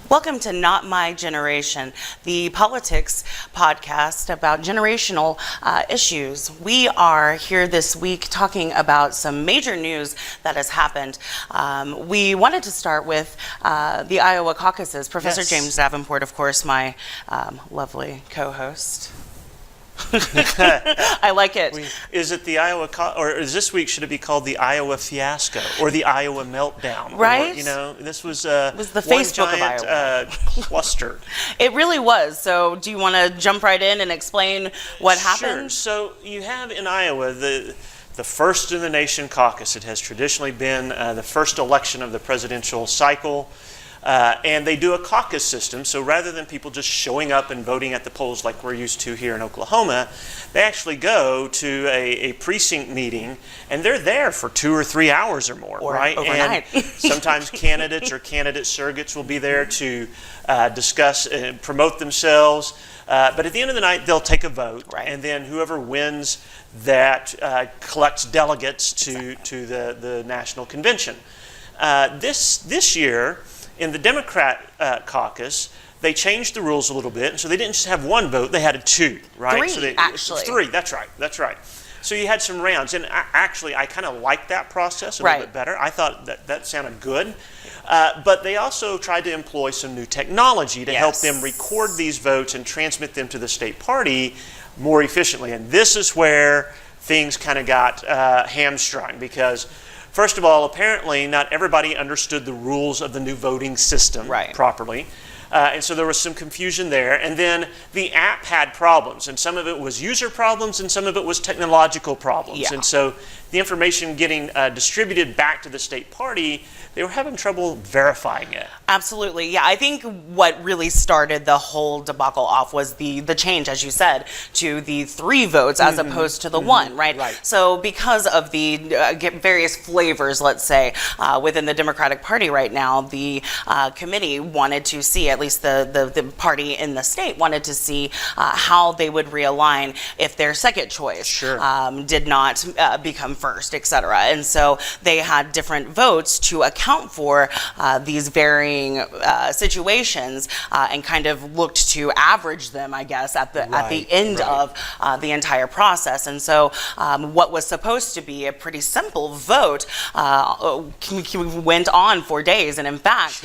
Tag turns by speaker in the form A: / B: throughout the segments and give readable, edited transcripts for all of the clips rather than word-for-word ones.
A: Welcome to Not My Generation, the politics podcast about generational issues. We are here this week talking about some major news that has happened. We wanted to start with the Iowa caucuses. Professor James Davenport, of course, my lovely co-host. I like it.
B: Is it the Iowa, or is this week, should it be called the Iowa fiasco or the Iowa meltdown?
A: Right.
B: Or, this was
A: the Facebook
B: one giant,
A: of Iowa.
B: Cluster.
A: It really was. So do you want to jump right in and explain what happened?
B: So you have in Iowa the first in the nation caucus. It has traditionally been the first election of the presidential cycle. And they do a caucus system, so rather than people just showing up and voting at the polls like we're used to here in Oklahoma, they actually go to a precinct meeting, and they're there for 2 or 3 hours or more, right?
A: Overnight.
B: And sometimes candidates or candidate surrogates will be there to discuss and promote themselves. But at the end of the night, they'll take a vote, and then whoever wins that collects delegates to the national convention. This year, in the Democrat caucus, they changed the rules a little bit, and so they didn't just have one vote; they had two, right?
A: Actually.
B: Three. That's right. So you had some rounds, and I kind of liked that process a little bit better. I thought that sounded good, but they also tried to employ some new technology to help them record these votes and transmit them to the state party more efficiently. And this is where things kind of got hamstrung because. First of all, apparently not everybody understood the rules of the new voting system properly. And so there was some confusion there. And then the app had problems. And some of it was user problems and some of it was technological problems. Yeah. And so the information getting distributed back to the state party, they were having trouble verifying it.
A: Absolutely. Yeah, I think what really started the whole debacle off was the change, as you said, to the 3 votes as opposed to the 1, right? So because of the various flavors, let's say, within the Democratic Party right now, the committee wanted to see, at least the party in the state wanted to see how they would realign if their second choice did not become first, et cetera. And so they had different votes to account for these varying situations and kind of looked to average them, I guess, at the end of the entire process. And so what was supposed to be a pretty simple vote went on for days. And in fact,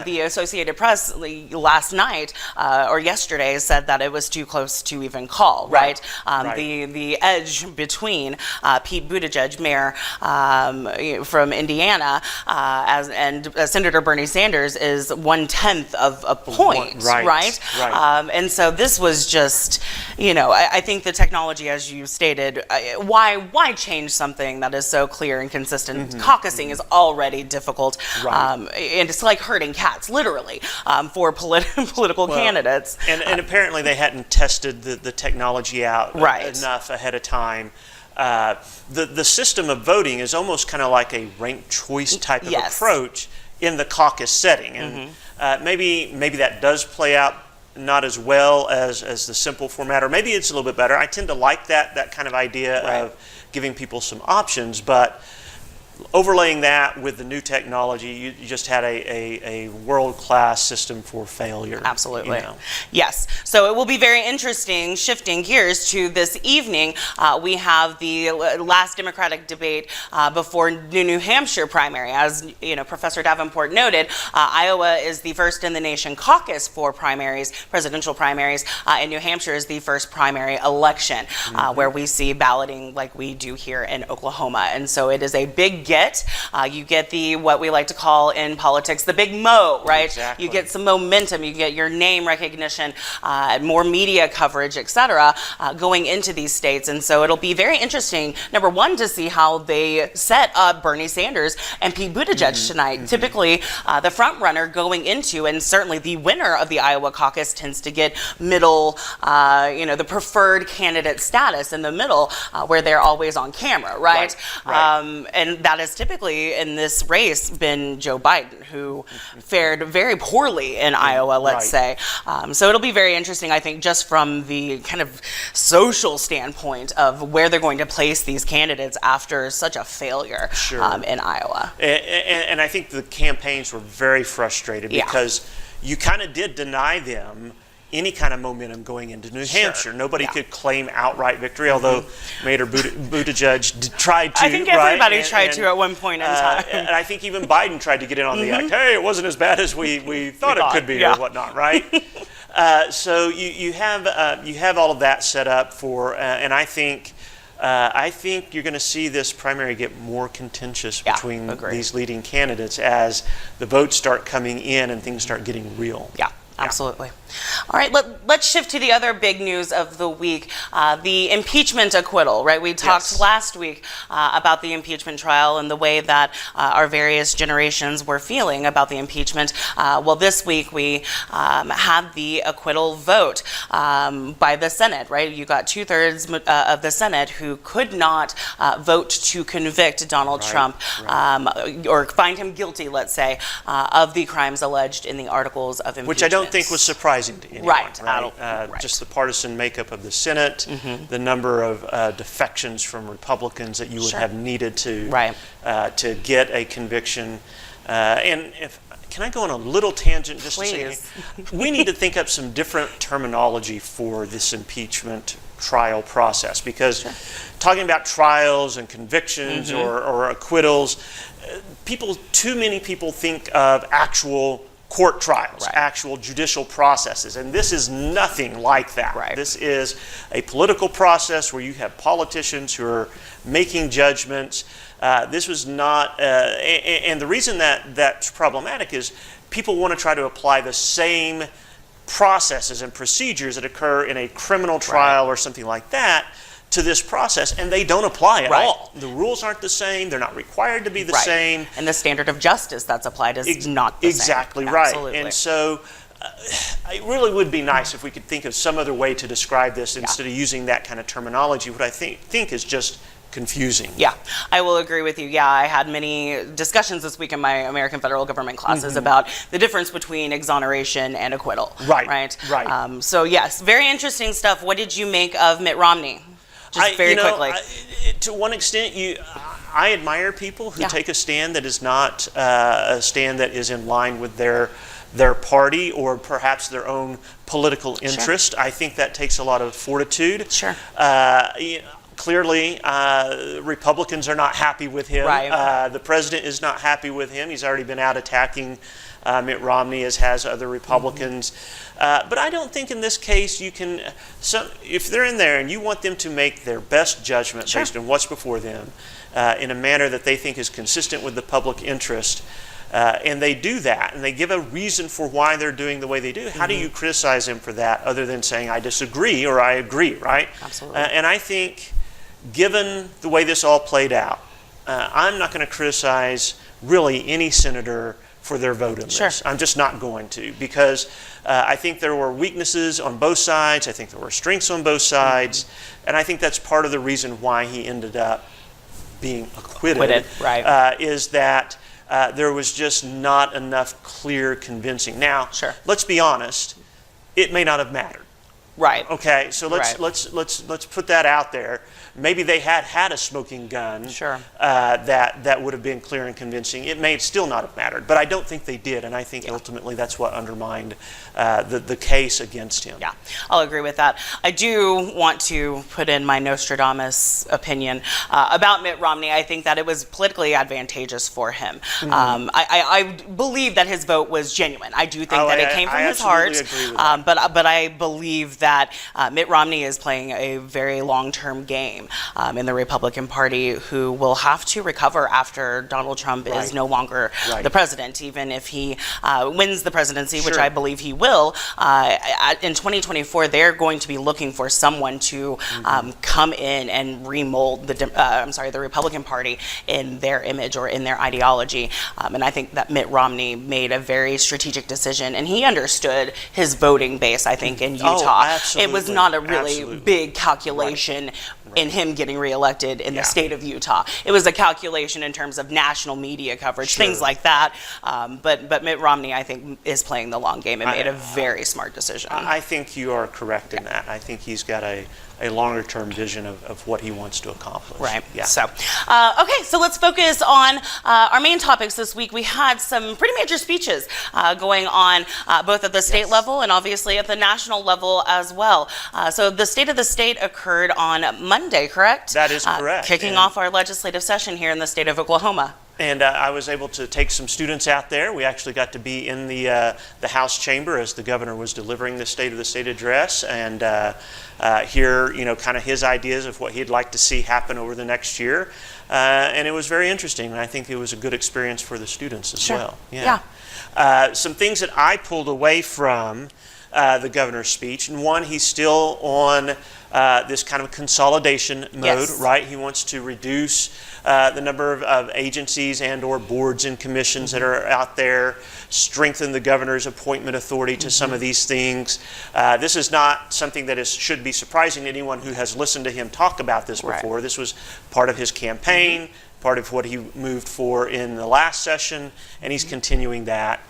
A: the Associated Press last night or yesterday said that it was too close to even call, right? The edge between Pete Buttigieg, mayor from Indiana, and Senator Bernie Sanders is 1/10 of a point, right? And so this was just, I think the technology, as you stated, why change something that is so clear and consistent? Caucusing is already difficult, and it's like herding cats, literally, for political candidates.
B: And apparently they hadn't tested the technology out enough ahead of time. The system of voting is almost kind of like a ranked choice type of approach in the caucus setting, and maybe that does play out not as well as the simple format, or maybe it's a little bit better. I tend to like that kind of idea of giving people some options, but overlaying that with the new technology, you just had a world-class system for failure.
A: Absolutely. Yes. So it will be very interesting, shifting gears to this evening. We have the last Democratic debate before the New Hampshire primary. As Professor Davenport noted, Iowa is the first in the nation caucus for primaries, presidential primaries, and New Hampshire is the first primary election where we see balloting like we do here in Oklahoma. And so it is a big get. You get what we like to call in politics the big mo, right?
B: Exactly.
A: You get some momentum, you get your name recognition, more media coverage, etc., going into these states. And so it'll be very interesting, number one, to see how they set up Bernie Sanders and Pete Buttigieg tonight. Typically, the front runner going into, and certainly the winner of the Iowa caucus tends to get middle, the preferred candidate status in the middle, where they're always on camera, right? And that that has typically in this race been Joe Biden, who fared very poorly in Iowa, let's say. So it'll be very interesting, I think, just from the kind of social standpoint of where they're going to place these candidates after such a failure in Iowa.
B: And I think the campaigns were very frustrated because you kind of did deny them any kind of momentum going into New Hampshire. Nobody could claim outright victory, although Mayor Buttigieg tried to.
A: I think everybody tried to at one point in time.
B: And I think even Biden tried to get in on the act. Hey, it wasn't as bad as we thought it could be or whatnot, right? So you have all of that set up for, and I think you're going to see this primary get more contentious between these leading candidates as the votes start coming in and things start getting real.
A: Yeah. Absolutely. All right, let's shift to the other big news of the week, the impeachment acquittal, right? We talked last week about the impeachment trial and the way that our various generations were feeling about the impeachment. Well, this week we had the acquittal vote by the Senate, right? You got 2/3 of the Senate who could not vote to convict Donald Trump or find him guilty, let's say, of the crimes alleged in the articles of impeachment.
B: Which I don't think was surprising to anyone. Just the partisan makeup of the Senate, the number of defections from Republicans that you would have needed to get a conviction. And can I go on a little tangent just to say, we need to think up some different terminology for this impeachment trial process, because talking about trials and convictions or acquittals, too many people think of actual court trials, actual judicial processes, and this is nothing like that. This is a political process where you have politicians who are making judgments. This was not, and the reason that that's problematic is people want to try to apply the same processes and procedures that occur in a criminal trial or something like that to this process, and they don't apply at all. The rules aren't the same. They're not required to be the same.
A: And the standard of justice that's applied is not the same.
B: Exactly right. And so it really would be nice if we could think of some other way to describe this instead of using that kind of terminology, what I think is just confusing.
A: Yeah, I will agree with you. Yeah, I had many discussions this week in my American federal government classes about the difference between exoneration and acquittal. Right. So yes, very interesting stuff. What did you make of Mitt Romney? Just very quickly.
B: To one extent, I admire people who take a stand that is not a stand that is in line with their party or perhaps their own political interest. I think that takes a lot of fortitude. Clearly, Republicans are not happy with him. The president is not happy with him. He's already been out attacking Mitt Romney, as has other Republicans. But I don't think in this case you can, if they're in there and you want them to make their best judgment based on what's before them in a manner that they think is consistent with the public interest, and they do that, and they give a reason for why they're doing the way they do, how do you criticize them for that other than saying, I disagree or I agree, right?
A: Absolutely.
B: And I think, given the way this all played out, I'm not going to criticize really any senator for their vote in this. I'm just not going to, because I think there were weaknesses on both sides. I think there were strengths on both sides. And I think that's part of the reason why he ended up being acquitted. Is that there was just not enough clear convincing. Now, let's be honest, it may not have mattered. Okay, so let's put that out there. Maybe they had a smoking gun that would have been clear and convincing. It may still not have mattered, but I don't think they did, and I think ultimately that's what undermined the case against him.
A: Yeah, I'll agree with that. I do want to put in my Nostradamus opinion about Mitt Romney. I think that it was politically advantageous for him. I believe that his vote was genuine. I do think that it came from his heart, but I believe that Mitt Romney is playing a very long-term game in the Republican Party, who will have to recover after Donald Trump is no longer the president, even if he wins the presidency, which I believe he will. In 2024, they're going to be looking for someone to come in and remold the Republican Party in their image or in their ideology. And I think that Mitt Romney made a very strategic decision, and he understood his voting base, I think, in Utah. It was not a really big calculation in him getting reelected in the state of Utah. It was a calculation in terms of national media coverage, things like that. But Mitt Romney, I think, is playing the long game and made a very smart decision.
B: I think you are correct in that. I think he's got a longer-term vision of what he wants to accomplish.
A: Right.
B: Yeah.
A: So, okay, so let's focus on our main topics this week. We had some pretty major speeches going on both at the state level and obviously at the national level as well. So the State of the State occurred on Monday, correct?
B: That is correct.
A: Kicking off our legislative session here in the state of Oklahoma.
B: And I was able to take some students out there. We actually got to be in the House chamber as the governor was delivering the State of the State address and hear, kind of his ideas of what he'd like to see happen over the next year. And it was very interesting, and I think it was a good experience for the students as well. Yeah. Some things that I pulled away from the governor's speech, and one, he's still on this kind of consolidation mode, right? He wants to reduce the number of agencies and or boards and commissions that are out there, strengthen the governor's appointment authority to some of these things. This is not something that should be surprising to anyone who has listened to him talk about this before. This was part of his campaign, part of what he moved for in the last session, and he's continuing that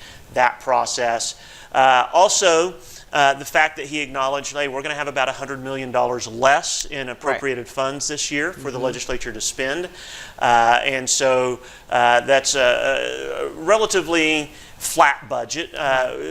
B: process. Also, the fact that he acknowledged, hey, we're going to have about $100 million less in appropriated funds this year for the legislature to spend. And so that's a relatively flat budget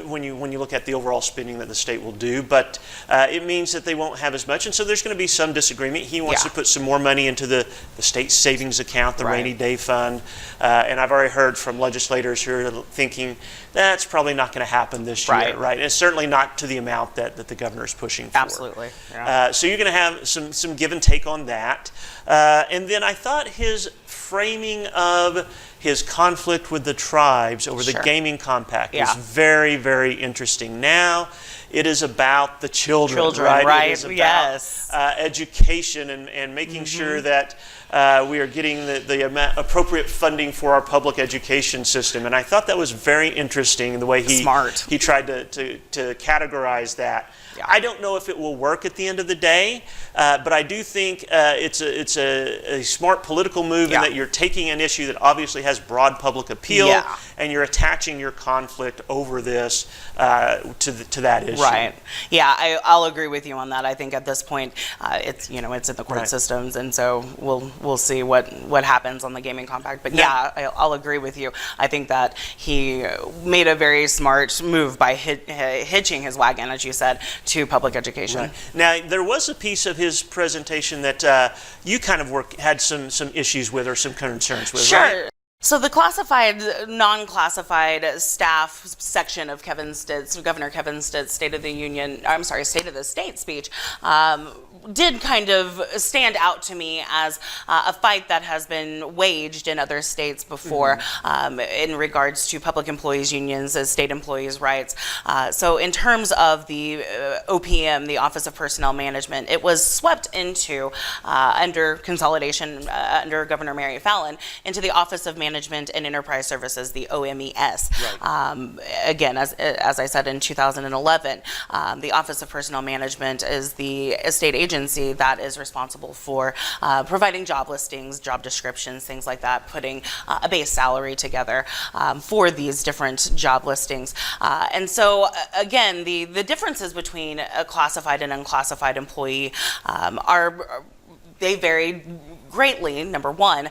B: when you look at the overall spending that the state will do, but it means that they won't have as much, and so there's going to be some disagreement. He wants to put some more money into the state savings account, the rainy day fund, and I've already heard from legislators who are thinking that's probably not going to happen this year, right? And it's certainly not to the amount that the governor is pushing for.
A: Absolutely. Yeah.
B: So you're going to have some give and take on that, and then I thought his framing of his conflict with the tribes over the gaming compact is very, very interesting. Now it is about the children, right? It is about education and making sure that we are getting the appropriate funding for our public education system. And I thought that was very interesting, the way he tried to categorize that. Yeah. I don't know if it will work at the end of the day, but I do think it's a smart political move in that you're taking an issue that obviously has broad public appeal, and you're attaching your conflict over this to that issue.
A: Right. Yeah, I'll agree with you on that. I think at this point, it's in the court systems, and so we'll see what happens on the gaming compact. But I'll agree with you. I think that he made a very smart move by hitching his wagon, as you said, to public education.
B: Right. Now, there was a piece of his presentation that you kind of had some issues with or some concerns with, right?
A: So the classified, non-classified staff section of Governor Kevin Stitt's State of the State speech did kind of stand out to me as a fight that has been waged in other states before in regards to public employees unions as state employees' rights. So in terms of the OPM, the Office of Personnel Management, it was swept into, under consolidation under Governor Mary Fallin, into the Office of Management and Enterprise Services, the OMES. Again, as I said, in 2011, the Office of Personnel Management is the state agency that is responsible for providing job listings, job descriptions, things like that, putting a base salary together for these different job listings. And so, again, the differences between a classified and unclassified employee they vary greatly, number one,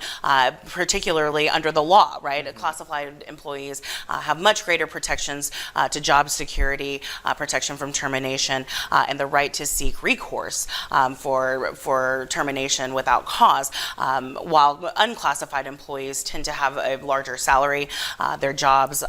A: particularly under the law, right? Classified employees have much greater protections to job security, protection from termination, and the right to seek recourse for termination without cause, while unclassified employees tend to have a larger salary. Their jobs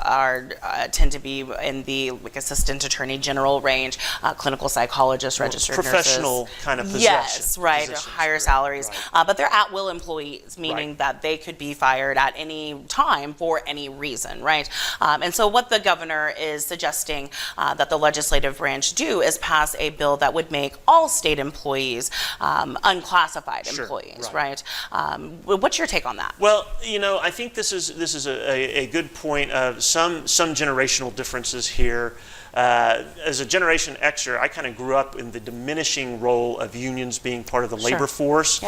A: tend to be in the assistant attorney general range, clinical psychologist, registered
B: professional
A: nurses.
B: Kind of positions.
A: Yes, right, higher salaries, but they're at-will employees, meaning that they could be fired at any time for any reason, right? And so what the governor is suggesting that the legislative branch do is pass a bill that would make all state employees unclassified employees, right? What's your take on that?
B: Well, I think this is a good point of some generational differences here. As a Generation Xer, I kind of grew up in the diminishing role of unions being part of the labor force.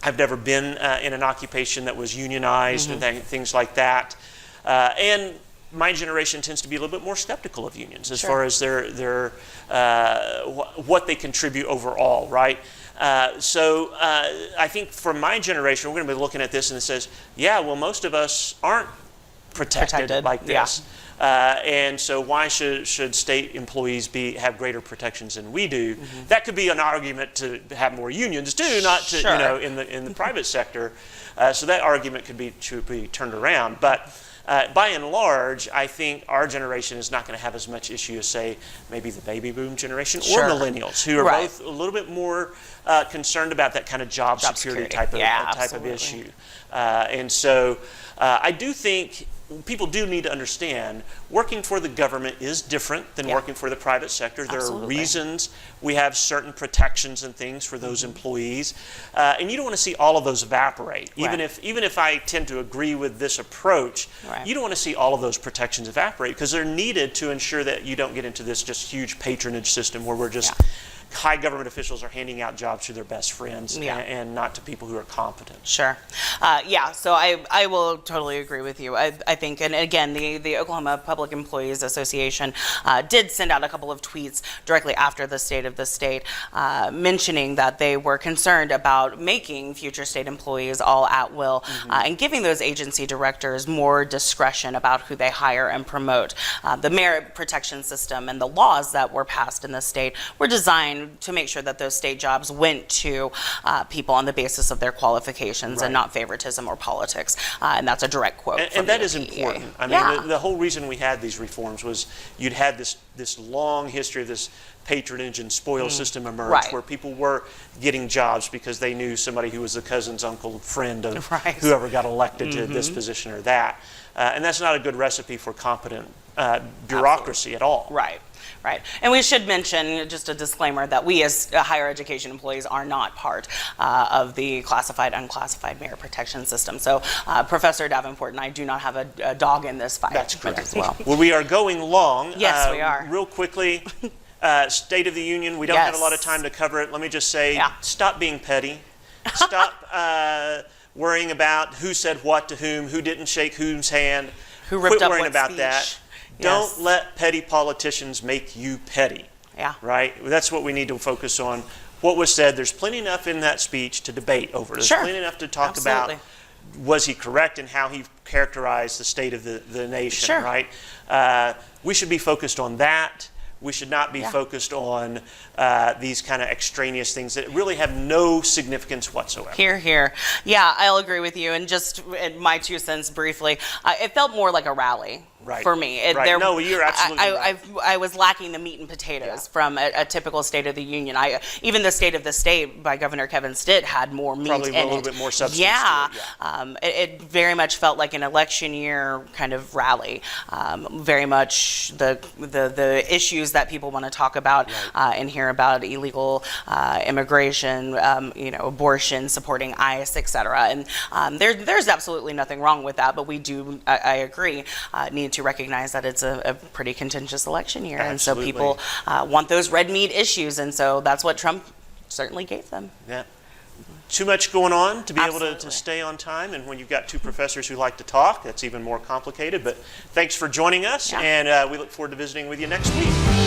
B: I've never been in an occupation that was unionized and things like that. And my generation tends to be a little bit more skeptical of unions as far as their what they contribute overall, right? So I think for my generation, we're going to be looking at this and it says, yeah, well, most of us aren't protected like this. And so why should state employees have greater protections than we do? That could be an argument to have more unions too, not to, you know, in the private sector. So that argument should be turned around. But by and large, I think our generation is not going to have as much issue as, say, maybe the baby boom generation or millennials, who are both a little bit more concerned about that kind of job security type of issue. And so I do think people do need to understand working for the government is different than working for the private sector. There are reasons we have certain protections and things for those employees, and you don't want to see all of those evaporate. Even if I tend to agree with this approach, you don't want to see all of those protections evaporate, because they're needed to ensure that you don't get into this just huge patronage system where we're just high government officials are handing out jobs to their best friends and not to people who are competent.
A: So I will totally agree with you. I think, and again, the Oklahoma Public Employees Association did send out a couple of tweets directly after the State of the State, mentioning that they were concerned about making future state employees all at will and giving those agency directors more discretion about who they hire and promote. The merit protection system and the laws that were passed in the state were designed to make sure that those state jobs went to people on the basis of their qualifications and not favoritism or politics. And that's a direct quote.
B: And that is important. I mean, the whole reason we had these reforms was you'd had this long history of this patronage and spoil system emerge, where people were getting jobs because they knew somebody who was a cousin's uncle, friend of whoever got elected to this position or that. And that's not a good recipe for competent bureaucracy at all.
A: Right. And we should mention, just a disclaimer, that we as higher education employees are not part of the classified, unclassified merit protection system. So Professor Davenport and I do not have a dog in this fight.
B: That's correct.
A: As well.
B: Well, we are going long.
A: Yes, we are.
B: Real quickly, State of the Union, we don't have a lot of time to cover it. Let me just say, stop being petty. Stop worrying about who said what to whom, who didn't shake whose hand.
A: Who ripped
B: Quit
A: up
B: worrying
A: what
B: about
A: speech.
B: that. Don't let petty politicians make you petty. Right? That's what we need to focus on. What was said, there's plenty enough in that speech to debate over. There's plenty enough to talk about. Was he correct in how he characterized the state of the nation, right? We should be focused on that. We should not be focused on these kind of extraneous things that really have no significance whatsoever.
A: Here. Yeah, I'll agree with you. And just my 2 cents briefly, it felt more like a rally. For me.
B: No, you're absolutely right.
A: I was lacking the meat and potatoes from a typical State of the Union. Even the State of the State by Governor Kevin Stitt had more meat in it.
B: Probably a little bit more substance to it.
A: It very much felt like an election year kind of rally. Very much the issues that people want to talk about and hear about: illegal immigration, abortion, supporting ICE, etc. And there's absolutely nothing wrong with that, but we do, I agree, need to recognize that it's a pretty contentious election year. And so people want those red meat issues, and so that's what Trump certainly gave them.
B: Too much going on to be able to stay on time, and when you've got 2 professors who like to talk, that's even more complicated. But thanks for joining us, and we look forward to visiting with you next week.